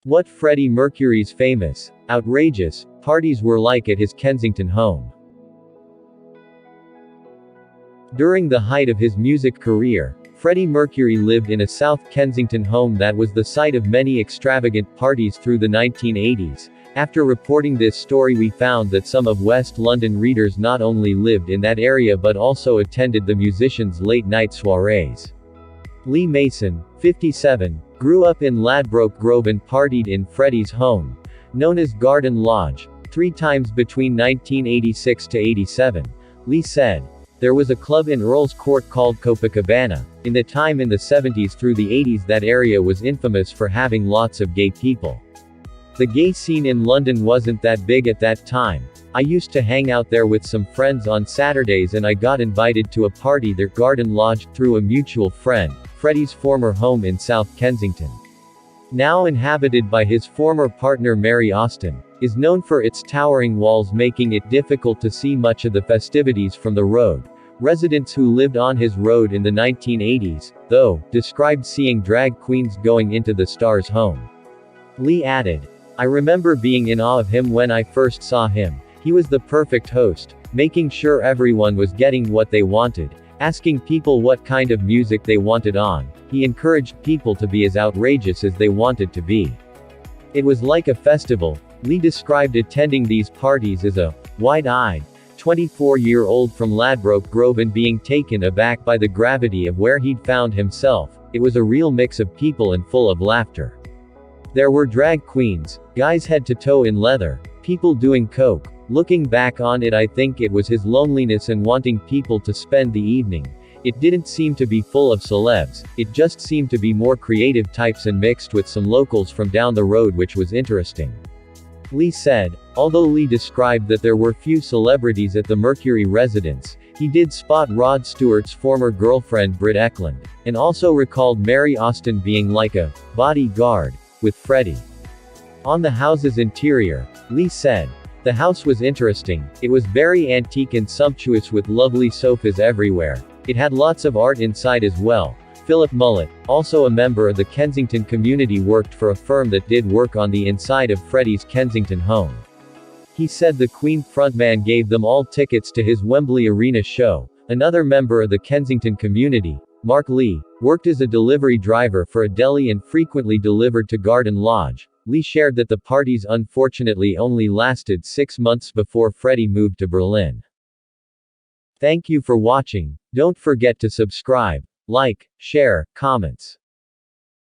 What Freddie Mercury's famous, outrageous, parties were like at his Kensington home. During the height of his music career, Freddie Mercury lived in a South Kensington home that was the site of many extravagant parties through the 1980s. After reporting this story, we found that some of West London readers not only lived in that area but also attended the musician's late-night soirees. Lee Mason, 57, grew up in Ladbroke Grove and partied in Freddie's home, known as Garden Lodge, 3 times between 1986 to 87. Lee said, "There was a club in Earl's Court called Copacabana. In the time in the 70s through the 80s that area was infamous for having lots of gay people. The gay scene in London wasn't that big at that time. I used to hang out there with some friends on Saturdays and I got invited to a party there Garden Lodge through a mutual friend. Freddie's former home in South Kensington, now inhabited by his former partner Mary Austin, is known for its towering walls making it difficult to see much of the festivities from the road. Residents who lived on his road in the 1980s, though, described seeing drag queens going into the star's home." Lee added, "I remember being in awe of him when I first saw him. He was the perfect host, making sure everyone was getting what they wanted, asking people what kind of music they wanted on. He encouraged people to be as outrageous as they wanted to be. It was like a festival." Lee described attending these parties as a wide-eyed, 24-year-old from Ladbroke Grove and being taken aback by the gravity of where he'd found himself. It was a real mix of people and full of laughter. There were drag queens, guys head to toe in leather, people doing coke. Looking back on it, I think it was his loneliness and wanting people to spend the evening. It didn't seem to be full of celebs, it just seemed to be more creative types and mixed with some locals from down the road, which was interesting." Lee said. Although Lee described that there were few celebrities at the Mercury residence, he did spot Rod Stewart's former girlfriend Britt Ekland, and also recalled Mary Austin being like a bodyguard with Freddie. On the house's interior, Lee said, "The house was interesting. It was very antique and sumptuous with lovely sofas everywhere. It had lots of art inside as well." Philip Mullett, also a member of the Kensington community, worked for a firm that did work on the inside of Freddie's Kensington home. He said the Queen frontman gave them all tickets to his Wembley Arena show. Another member of the Kensington community, Mark Lee, worked as a delivery driver for a deli and frequently delivered to Garden Lodge. Lee shared that the parties unfortunately only lasted 6 months before Freddie moved to Berlin. Thank you for watching. Don't forget to subscribe, like, share, comments.